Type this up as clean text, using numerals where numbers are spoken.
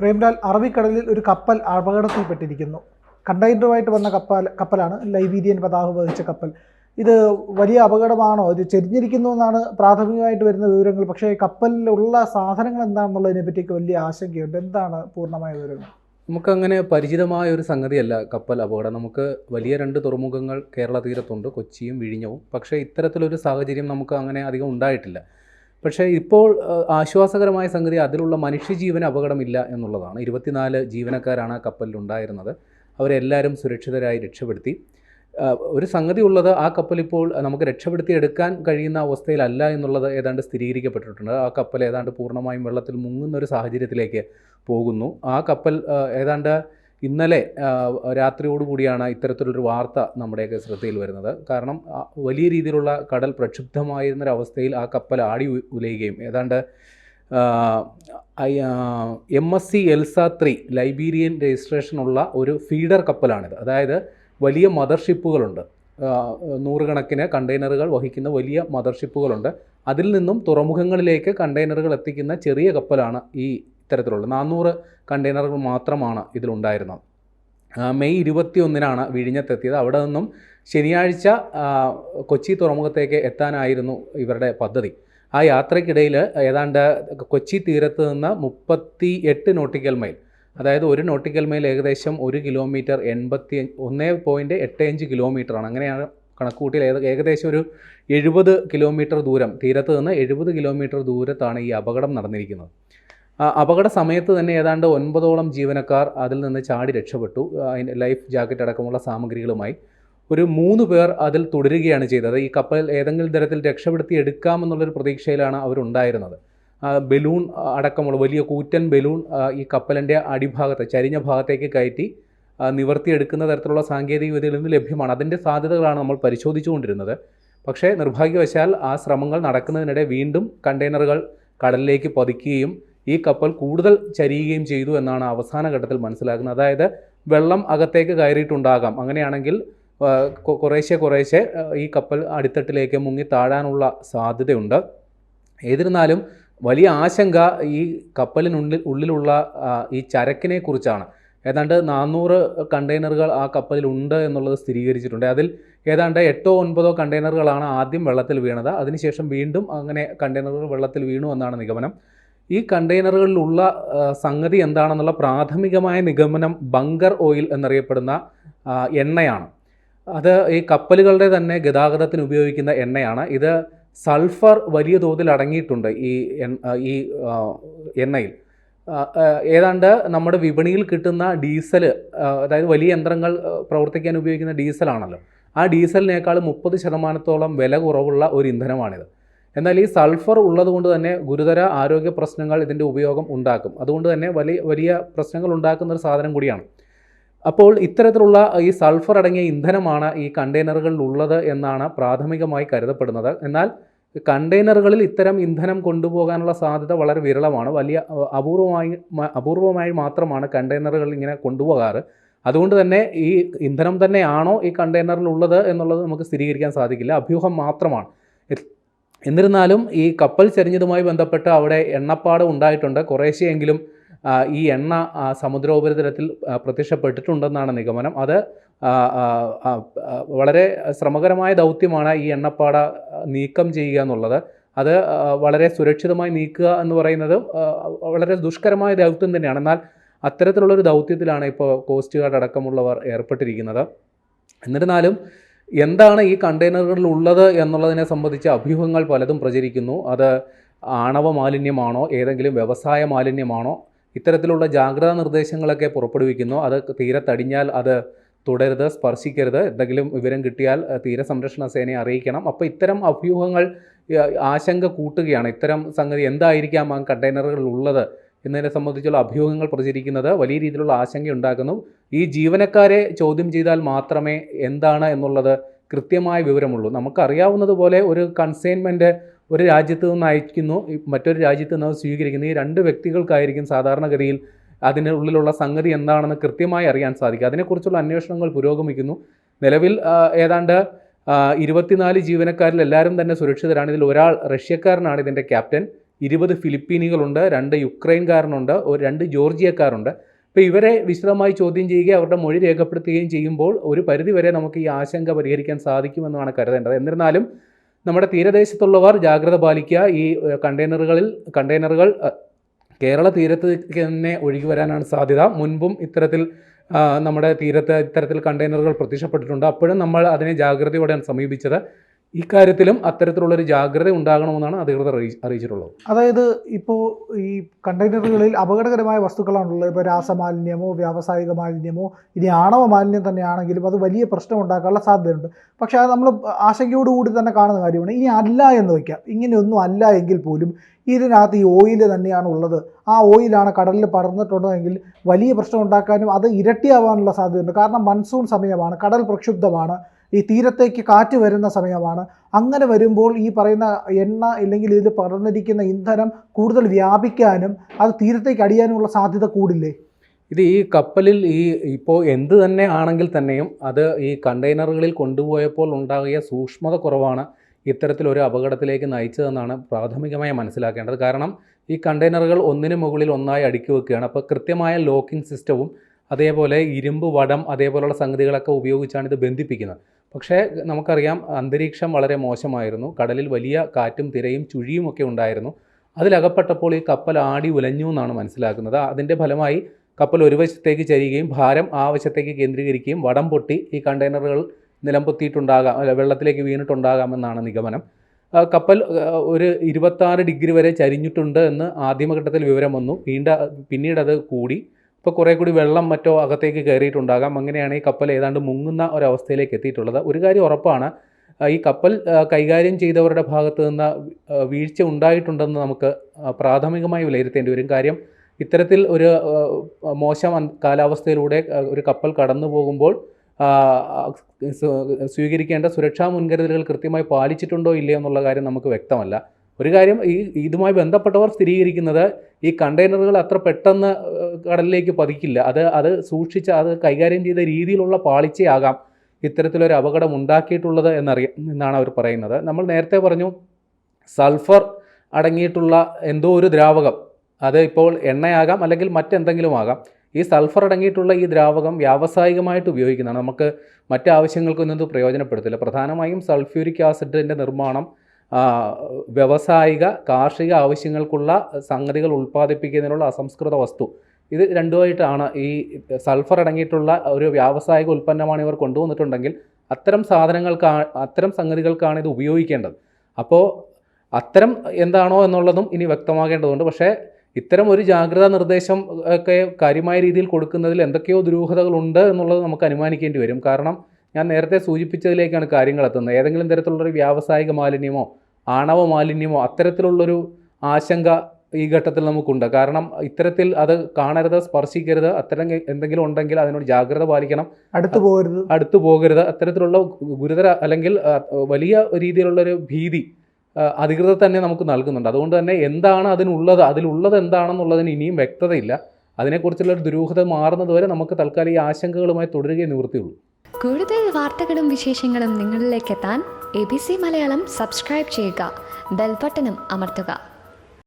പ്രേംലാൽ, അറബിക്കടലിൽ ഒരു കപ്പൽ അപകടത്തിൽപ്പെട്ടിരിക്കുന്നു. കണ്ടെയ്നറുമായിട്ട് വന്ന കപ്പലാണ്, ലൈബീരിയൻ പതാക വഹിച്ച കപ്പൽ. ഇത് വലിയ അപകടമാണോ? ഇത് ചെരിഞ്ഞിരിക്കുന്നു എന്നാണ് പ്രാഥമികമായിട്ട് വരുന്ന വിവരങ്ങൾ. പക്ഷേ കപ്പലിലുള്ള സാധനങ്ങൾ എന്താണെന്നുള്ളതിനെ പറ്റിയൊക്കെ വലിയ ആശങ്കയുണ്ട്. എന്താണ് പൂർണ്ണമായ വിവരങ്ങൾ? നമുക്കങ്ങനെ പരിചിതമായ ഒരു സംഗതിയല്ല കപ്പൽ അപകടം. നമുക്ക് വലിയ 2 തുറമുഖങ്ങൾ കേരള തീരത്തുണ്ട്, കൊച്ചിയും വിഴിഞ്ഞവും. പക്ഷേ ഇത്തരത്തിലൊരു സാഹചര്യം നമുക്ക് അങ്ങനെ അധികം ഉണ്ടായിട്ടില്ല. പക്ഷേ ഇപ്പോൾ ആശ്വാസകരമായ സംഗതി അതിലുള്ള മനുഷ്യജീവന് അപകടമില്ല എന്നുള്ളതാണ്. 24 ജീവനക്കാരാണ് ആ കപ്പലിലുണ്ടായിരുന്നത്. അവരെല്ലാവരും സുരക്ഷിതരായി രക്ഷപ്പെടുത്തി. ഒരു സംഗതി ഉള്ളത്, ആ കപ്പലിപ്പോൾ നമുക്ക് രക്ഷപ്പെടുത്തിയെടുക്കാൻ കഴിയുന്ന അവസ്ഥയിലല്ല എന്നുള്ളത് ഏതാണ്ട് സ്ഥിരീകരിക്കപ്പെട്ടിട്ടുണ്ട്. ആ കപ്പൽ ഏതാണ്ട് പൂർണ്ണമായും വെള്ളത്തിൽ മുങ്ങുന്നൊരു സാഹചര്യത്തിലേക്ക് പോകുന്നു. ആ കപ്പൽ ഏതാണ്ട് ഇന്നലെ രാത്രിയോടുകൂടിയാണ് ഇത്തരത്തിലൊരു വാർത്ത നമ്മുടെയൊക്കെ ശ്രദ്ധയിൽ വരുന്നത്. കാരണം വലിയ രീതിയിലുള്ള കടൽ പ്രക്ഷുബ്ധമായിരുന്നൊരവസ്ഥയിൽ ആ കപ്പൽ ആടി ഉലയുകയും ഏതാണ്ട് MSC എൽസ 3 ലൈബീരിയൻ രജിസ്ട്രേഷനുള്ള ഒരു ഫീഡർ കപ്പലാണിത്. അതായത് വലിയ മദർഷിപ്പുകളുണ്ട്, 100 കണക്കിന് കണ്ടെയ്നറുകൾ വഹിക്കുന്ന വലിയ മദർഷിപ്പുകളുണ്ട്. അതിൽ നിന്നും തുറമുഖങ്ങളിലേക്ക് കണ്ടെയ്നറുകൾ എത്തിക്കുന്ന ചെറിയ കപ്പലാണ് ഈ ഇത്തരത്തിലുള്ള 400 കണ്ടെയ്നറുകൾ മാത്രമാണ് ഇതിലുണ്ടായിരുന്നത്. മെയ് 21-നാണ് വിഴിഞ്ഞത്തെത്തിയത്. അവിടെ നിന്നും ശനിയാഴ്ച കൊച്ചി തുറമുഖത്തേക്ക് എത്താനായിരുന്നു ഇവരുടെ പദ്ധതി. ആ യാത്രയ്ക്കിടയിൽ ഏതാണ്ട് കൊച്ചി തീരത്ത് നിന്ന് 38 നോട്ടിക്കൽ മൈൽ, അതായത് 1 നോട്ടിക്കൽ മൈൽ ഏകദേശം 1 കിലോമീറ്റർ 1.85 കിലോമീറ്ററാണ്. അങ്ങനെയാണ് കണക്കുകൂട്ടിയിൽ ഏകദേശം ഒരു 70 കിലോമീറ്റർ ദൂരം, തീരത്ത് നിന്ന് 70 കിലോമീറ്റർ ദൂരത്താണ് ഈ അപകടം നടന്നിരിക്കുന്നത്. അപകട സമയത്ത് തന്നെ ഏതാണ്ട് 9ഓളം ജീവനക്കാർ അതിൽ നിന്ന് ചാടി രക്ഷപ്പെട്ടു. ലൈഫ് ജാക്കറ്റ് അടക്കമുള്ള സാമഗ്രികളുമായി ഒരു 3 പേർ അതിൽ തുടരുകയാണ് ചെയ്തത്. ഈ കപ്പൽ ഏതെങ്കിലും തരത്തിൽ രക്ഷപ്പെടുത്തി എടുക്കാമെന്നുള്ളൊരു പ്രതീക്ഷയിലാണ് അവരുണ്ടായിരുന്നത്. ബലൂൺ അടക്കമുള്ള വലിയ കൂറ്റൻ ബലൂൺ ഈ കപ്പലിൻ്റെ അടിഭാഗത്ത് ചരിഞ്ഞ ഭാഗത്തേക്ക് കയറ്റി നിവർത്തിയെടുക്കുന്ന തരത്തിലുള്ള സാങ്കേതിക വിദ്യയിൽ നിന്ന് ലഭ്യമാണ്. അതിൻ്റെ സാധ്യതകളാണ് നമ്മൾ പരിശോധിച്ചുകൊണ്ടിരുന്നത്. പക്ഷേ നിർഭാഗ്യവശാൽ ആ ശ്രമങ്ങൾ നടക്കുന്നതിനിടെ വീണ്ടും കണ്ടെയ്നറുകൾ കടലിലേക്ക് പതിക്കുകയും ഈ കപ്പൽ കൂടുതൽ ചരിയുകയും ചെയ്തു എന്നാണ് അവസാന ഘട്ടത്തിൽ മനസ്സിലാക്കുന്നത്. അതായത് വെള്ളം അകത്തേക്ക് കയറിയിട്ടുണ്ടാകാം. അങ്ങനെയാണെങ്കിൽ കുറേശ്ശെ ഈ കപ്പൽ അടിത്തട്ടിലേക്ക് മുങ്ങി താഴാനുള്ള സാധ്യതയുണ്ട്. ഏതിരുന്നാലും വലിയ ആശങ്ക ഈ കപ്പലിനുള്ളിലുള്ള ഈ ചരക്കിനെ കുറിച്ചാണ്. ഏതാണ്ട് 400 കണ്ടെയ്നറുകൾ ആ കപ്പലിലുണ്ട് എന്നുള്ളത് സ്ഥിരീകരിച്ചിട്ടുണ്ട്. അതിൽ ഏതാണ്ട് 8-9 കണ്ടെയ്നറുകളാണ് ആദ്യം വെള്ളത്തിൽ വീണത്. അതിനുശേഷം വീണ്ടും അങ്ങനെ കണ്ടെയ്നറുകൾ വെള്ളത്തിൽ വീണു എന്നാണ് നിഗമനം. ഈ കണ്ടെയ്നറുകളിലുള്ള സംഗതി എന്താണെന്നുള്ള പ്രാഥമികമായ നിഗമനം ബങ്കർ ഓയിൽ എന്നറിയപ്പെടുന്ന എണ്ണയാണ്. അത് ഈ കപ്പലുകളുടെ തന്നെ ഗതാഗതത്തിന് ഉപയോഗിക്കുന്ന എണ്ണയാണ്. ഇത് സൾഫർ വലിയ തോതിൽ അടങ്ങിയിട്ടുണ്ട് ഈ എണ്ണയിൽ. ഏതാണ്ട് നമ്മുടെ വിപണിയിൽ കിട്ടുന്ന ഡീസൽ, അതായത് വലിയ യന്ത്രങ്ങൾ പ്രവർത്തിക്കാൻ ഉപയോഗിക്കുന്ന ഡീസലാണല്ലോ, ആ ഡീസലിനേക്കാൾ 30% വില കുറവുള്ള ഒരു ഇന്ധനമാണിത്. എന്നാൽ ഈ സൾഫർ ഉള്ളതുകൊണ്ട് തന്നെ ഗുരുതര ആരോഗ്യ പ്രശ്നങ്ങൾ ഇതിൻ്റെ ഉപയോഗം ഉണ്ടാക്കും. അതുകൊണ്ട് തന്നെ വലിയ പ്രശ്നങ്ങൾ ഉണ്ടാക്കുന്ന ഒരു സാധനം കൂടിയാണ്. അപ്പോൾ ഇത്തരത്തിലുള്ള ഈ സൾഫർ അടങ്ങിയ ഇന്ധനമാണ് ഈ കണ്ടെയ്നറുകളിൽ ഉള്ളത് എന്നാണ് പ്രാഥമികമായി കരുതപ്പെടുന്നത്. എന്നാൽ കണ്ടെയ്നറുകളിൽ ഇത്തരം ഇന്ധനം കൊണ്ടുപോകാനുള്ള സാധ്യത വളരെ വിരളമാണ്. അപൂർവമായി മാത്രമാണ് കണ്ടെയ്നറുകൾ ഇങ്ങനെ കൊണ്ടുപോകാറ്. അതുകൊണ്ട് തന്നെ ഈ ഇന്ധനം തന്നെയാണോ ഈ കണ്ടെയ്നറിൽ ഉള്ളത് എന്നുള്ളത് നമുക്ക് സ്ഥിരീകരിക്കാൻ സാധിക്കില്ല, അഭ്യൂഹം മാത്രമാണ്. എന്നിരുന്നാലും ഈ കപ്പൽ ചരിഞ്ഞതുമായി ബന്ധപ്പെട്ട് അവിടെ എണ്ണപ്പാടം ഉണ്ടായിട്ടുണ്ട്. കുറേശ്ശെയെങ്കിലും ഈ എണ്ണ സമുദ്രോപരിതലത്തിൽ പ്രത്യക്ഷപ്പെട്ടിട്ടുണ്ടെന്നാണ് നിഗമനം. അത് വളരെ ശ്രമകരമായ ദൗത്യമാണ് ഈ എണ്ണപ്പാട നീക്കം ചെയ്യുക എന്നുള്ളത്. അത് വളരെ സുരക്ഷിതമായി നീക്കുക എന്ന് പറയുന്നത് വളരെ ദുഷ്കരമായ ദൗത്യം തന്നെയാണ്. എന്നാൽ അത്തരത്തിലുള്ളൊരു ദൗത്യത്തിലാണ് ഇപ്പോൾ കോസ്റ്റ് ഗാർഡ് അടക്കമുള്ളവർ ഏർപ്പെട്ടിരിക്കുന്നത്. എന്നിരുന്നാലും എന്താണ് ഈ കണ്ടെയ്നറുകളിൽ ഉള്ളത് എന്നുള്ളതിനെ സംബന്ധിച്ച് അഭ്യൂഹങ്ങൾ പലതും പ്രചരിക്കുന്നു. അത് ആണവ മാലിന്യമാണോ, ഏതെങ്കിലും വ്യവസായ മാലിന്യമാണോ? ഇത്തരത്തിലുള്ള ജാഗ്രതാ നിർദ്ദേശങ്ങളൊക്കെ പുറപ്പെടുവിക്കുന്നു. അത് തീരത്തടിഞ്ഞാൽ അത് തുടരുത്, സ്പർശിക്കരുത്, എന്തെങ്കിലും വിവരം കിട്ടിയാൽ തീരസംരക്ഷണ സേനയെ അറിയിക്കണം. അപ്പോൾ ഇത്തരം അഭ്യൂഹങ്ങൾ ആശങ്ക കൂട്ടുകയാണ്. ഇത്തരം സംഗതി എന്തായിരിക്കാം ആ കണ്ടെയ്നറുകളിൽ ഉള്ളത് എന്നതിനെ സംബന്ധിച്ചുള്ള അഭ്യൂഹങ്ങൾ പ്രചരിക്കുന്നത് വലിയ രീതിയിലുള്ള ആശങ്കയുണ്ടാക്കുന്നു. ഈ ജീവനക്കാരെ ചോദ്യം ചെയ്താൽ മാത്രമേ എന്താണ് എന്നുള്ളത് കൃത്യമായ വിവരമുള്ളൂ. നമുക്കറിയാവുന്നതുപോലെ ഒരു കൺസൈൻമെൻറ്റ് ഒരു രാജ്യത്ത് നിന്ന് അയക്കുന്നു, മറ്റൊരു രാജ്യത്ത് നിന്ന് സ്വീകരിക്കുന്നു. ഈ 2 വ്യക്തികൾക്കായിരിക്കും സാധാരണഗതിയിൽ അതിനുള്ളിലുള്ള സംഗതി എന്താണെന്ന് കൃത്യമായി അറിയാൻ സാധിക്കും. അതിനെക്കുറിച്ചുള്ള അന്വേഷണങ്ങൾ പുരോഗമിക്കുന്നു. നിലവിൽ ഏതാണ്ട് 24 ജീവനക്കാരിൽ എല്ലാവരും തന്നെ സുരക്ഷിതരാണ്. ഇതിൽ ഒരാൾ റഷ്യക്കാരനാണ്, ഇതിൻ്റെ ക്യാപ്റ്റൻ. 20 ഫിലിപ്പീനികളുണ്ട്, 2 യുക്രൈൻകാരനുണ്ട്, 2 ജോർജിയക്കാരുണ്ട്. അപ്പോൾ ഇവരെ വിശദമായി ചോദ്യം ചെയ്യുകയും അവരുടെ മൊഴി രേഖപ്പെടുത്തുകയും ചെയ്യുമ്പോൾ ഒരു പരിധിവരെ നമുക്ക് ഈ ആശങ്ക പരിഹരിക്കാൻ സാധിക്കുമെന്നാണ് കരുതേണ്ടത്. എന്നിരുന്നാലും നമ്മുടെ തീരദേശത്തുള്ളവർ ജാഗ്രത പാലിക്കുക. ഈ കണ്ടെയ്നറുകൾ കേരള തീരത്ത് തന്നെ ഒഴുകി വരാനാണ് സാധ്യത. മുൻപും ഇത്തരത്തിൽ നമ്മുടെ തീരത്ത് ഇത്തരത്തിൽ കണ്ടെയ്നറുകൾ പ്രത്യക്ഷപ്പെട്ടിട്ടുണ്ട്. അപ്പോഴും നമ്മൾ അതിനെ ജാഗ്രതയോടെയാണ് സമീപിച്ചത്. ഇക്കാര്യത്തിലും അത്തരത്തിലുള്ളൊരു ജാഗ്രത ഉണ്ടാകണമെന്നാണ് അധികൃതർ അറിയിച്ചിട്ടുള്ളത്. അതായത് ഇപ്പോൾ ഈ കണ്ടെയ്നറുകളിൽ അപകടകരമായ വസ്തുക്കളാണുള്ളത്. ഇപ്പോൾ രാസമാലിന്യമോ വ്യാവസായിക മാലിന്യമോ ഇനി ആണവ മാലിന്യം തന്നെയാണെങ്കിലും അത് വലിയ പ്രശ്നം ഉണ്ടാക്കാനുള്ള സാധ്യതയുണ്ട്. പക്ഷേ അത് നമ്മൾ ആശങ്കയോടുകൂടി തന്നെ കാണുന്ന കാര്യമാണ്. ഇനി അല്ല എന്ന് വയ്ക്കാം, ഇങ്ങനെയൊന്നും അല്ല എങ്കിൽ പോലും ഇതിനകത്ത് ഈ ഓയിൽ തന്നെയാണ് ഉള്ളത്, ആ ഓയിലാണ് കടലിൽ പടർന്നിട്ടുള്ളതെങ്കിൽ വലിയ പ്രശ്നം ഉണ്ടാക്കാനും അത് ഇരട്ടിയാവാനുള്ള സാധ്യതയുണ്ട്. കാരണം മൺസൂൺ സമയമാണ്, കടൽ പ്രക്ഷുബ്ധമാണ്, ഈ തീരത്തേക്ക് കാറ്റ് വരുന്ന സമയമാണ്. അങ്ങനെ വരുമ്പോൾ ഈ പറയുന്ന എണ്ണ അല്ലെങ്കിൽ ഇതിൽ പടർന്നിരിക്കുന്ന ഇന്ധനം കൂടുതൽ വ്യാപിക്കാനും അത് തീരത്തേക്ക് അടിയാനുമുള്ള സാധ്യത കൂടില്ലേ? ഇത് ഈ കപ്പലിൽ ഇപ്പോൾ എന്ത് തന്നെ ആണെങ്കിൽ തന്നെയും അത് ഈ കണ്ടെയ്നറുകളിൽ കൊണ്ടുപോയപ്പോൾ ഉണ്ടാകിയ സൂക്ഷ്മത കുറവാണ് ഇത്തരത്തിലൊരു അപകടത്തിലേക്ക് നയിച്ചതെന്നാണ് പ്രാഥമികമായി മനസ്സിലാക്കേണ്ടത്. കാരണം ഈ കണ്ടെയ്നറുകൾ ഒന്നിനു മുകളിൽ ഒന്നായി അടുക്കി വെക്കുകയാണ്. അപ്പോൾ കൃത്യമായ ലോക്കിംഗ് സിസ്റ്റവും അതേപോലെ ഇരുമ്പ് വടം അതേപോലുള്ള സംഗതികളൊക്കെ ഉപയോഗിച്ചാണ് ഇത് ബന്ധിപ്പിക്കുന്നത്. പക്ഷേ നമുക്കറിയാം അന്തരീക്ഷം വളരെ മോശമായിരുന്നു. കടലിൽ വലിയ കാറ്റും തിരയും ചുഴിയും ഒക്കെ ഉണ്ടായിരുന്നു. അതിലകപ്പെട്ടപ്പോൾ ഈ കപ്പൽ ആടി ഉലഞ്ഞു എന്നാണ് മനസ്സിലാക്കുന്നത്. അതിൻ്റെ ഫലമായി കപ്പൽ ഒരു വശത്തേക്ക് ചരിയുകയും ഭാരം ആ വശത്തേക്ക് കേന്ദ്രീകരിക്കുകയും വടം പൊട്ടി ഈ കണ്ടെയ്നറുകൾ നിലംപൊത്തിയിട്ടുണ്ടാകാം, വെള്ളത്തിലേക്ക് വീണിട്ടുണ്ടാകാമെന്നാണ് നിഗമനം. കപ്പൽ ഒരു 26 ഡിഗ്രി വരെ ചരിഞ്ഞിട്ടുണ്ട് എന്ന് ആദ്യമഘട്ടത്തിൽ വിവരം വന്നു. പിന്നീട് അത് കൂടി. ഇപ്പോൾ കുറേ കൂടി വെള്ളം മറ്റോ അകത്തേക്ക് കയറിയിട്ടുണ്ടാകാം. അങ്ങനെയാണ് ഈ കപ്പൽ ഏതാണ്ട് മുങ്ങുന്ന ഒരവസ്ഥയിലേക്ക് എത്തിയിട്ടുള്ളത്. ഒരു കാര്യം ഉറപ്പാണ്, ഈ കപ്പൽ കൈകാര്യം ചെയ്തവരുടെ ഭാഗത്തു നിന്ന് വീഴ്ച ഉണ്ടായിട്ടുണ്ടെന്ന് നമുക്ക് പ്രാഥമികമായി വിലയിരുത്തേണ്ടി വരും. കാര്യം ഇത്തരത്തിൽ ഒരു മോശം കാലാവസ്ഥയിലൂടെ ഒരു കപ്പൽ കടന്നു പോകുമ്പോൾ സ്വീകരിക്കേണ്ട സുരക്ഷാ മുൻകരുതലുകൾ കൃത്യമായി പാലിച്ചിട്ടുണ്ടോ ഇല്ലയോ എന്നുള്ള കാര്യം നമുക്ക് വ്യക്തമല്ല. ഒരു കാര്യം ഇതുമായി ബന്ധപ്പെട്ടവർ സ്ഥിരീകരിക്കുന്നത് ഈ കണ്ടെയ്നറുകൾ അത്ര പെട്ടെന്ന് കടലിലേക്ക് പതിക്കില്ല. അത് സൂക്ഷിച്ച് അത് കൈകാര്യം ചെയ്ത രീതിയിലുള്ള പാളിച്ചയാകാം ഇത്തരത്തിലൊരു അപകടം ഉണ്ടാക്കിയിട്ടുള്ളത് എന്നാണ് അവർ പറയുന്നത്. നമ്മൾ നേരത്തെ പറഞ്ഞു സൾഫർ അടങ്ങിയിട്ടുള്ള എന്തോ ഒരു ദ്രാവകം, അത് ഇപ്പോൾ എണ്ണയാകാം അല്ലെങ്കിൽ മറ്റെന്തെങ്കിലും ആകാം. ഈ സൾഫർ അടങ്ങിയിട്ടുള്ള ഈ ദ്രാവകം വ്യാവസായികമായിട്ട് ഉപയോഗിക്കുന്നതാണ്. നമുക്ക് മറ്റ് ആവശ്യങ്ങൾക്കൊന്നും ഇത് പ്രയോജനപ്പെടുത്തില്ല. പ്രധാനമായും സൾഫ്യൂരിക് ആസിഡിൻ്റെ നിർമ്മാണം വ്യാവസായിക കാർഷിക ആവശ്യങ്ങൾക്കുള്ള സംഗതികൾ ഉൽപ്പാദിപ്പിക്കുന്നതിനുള്ള അസംസ്കൃത വസ്തു, ഇത് രണ്ടുമായിട്ടാണ് ഈ സൾഫർ അടങ്ങിയിട്ടുള്ള ഒരു വ്യാവസായിക ഉൽപ്പന്നമാണ് ഇവർ കൊണ്ടുവന്നിട്ടുണ്ടെങ്കിൽ അത്തരം സംഗതികൾക്കാണ് ഇത് ഉപയോഗിക്കേണ്ടത്. അപ്പോൾ അത്തരം എന്താണോ എന്നുള്ളതും ഇനി വ്യക്തമാകേണ്ടതുണ്ട്. പക്ഷേ ഇത്തരം ഒരു ജാഗ്രതാ നിർദ്ദേശം ഒക്കെ കാര്യമായ രീതിയിൽ കൊടുക്കുന്നതിൽ എന്തൊക്കെയോ ദുരൂഹതകളുണ്ട് എന്നുള്ളത് നമുക്ക് അനുമാനിക്കേണ്ടി വരും. കാരണം ഞാൻ നേരത്തെ സൂചിപ്പിച്ചതിലേക്കാണ് കാര്യങ്ങൾ എത്തുന്നത്. ഏതെങ്കിലും തരത്തിലുള്ളൊരു വ്യാവസായിക മാലിന്യമോ ആണവ മാലിന്യമോ അത്തരത്തിലുള്ളൊരു ആശങ്ക ഈ ഘട്ടത്തിൽ നമുക്കുണ്ട്. കാരണം ഇത്തരത്തിൽ അത് കാണരുത്, സ്പർശിക്കരുത്, അത്തരം എന്തെങ്കിലും ഉണ്ടെങ്കിൽ അതിനോട് ജാഗ്രത പാലിക്കണം, അടുത്തു പോകരുത്. അത്തരത്തിലുള്ള ഗുരുതര അല്ലെങ്കിൽ വലിയ രീതിയിലുള്ളൊരു ഭീതി അധികൃതർ തന്നെ നമുക്ക് നൽകുന്നുണ്ട്. അതുകൊണ്ട് തന്നെ എന്താണ് അതിലുള്ളത് എന്താണെന്നുള്ളതിന് ഇനിയും വ്യക്തതയില്ല. അതിനെക്കുറിച്ചുള്ള ഒരു ദുരൂഹത മാറുന്നതുവരെ നമുക്ക് തൽക്കാലം ഈ ആശങ്കകളുമായി തുടരുകയെ നിവൃത്തിയുള്ളൂ. കൂടുതൽ വാർത്തകളും വിശേഷങ്ങളും നിങ്ങളിലേക്ക് എത്താൻ ABC മലയാളം സബ്സ്ക്രൈബ് ചെയ്യുക, ബെൽ ബട്ടണും അമർത്തുക.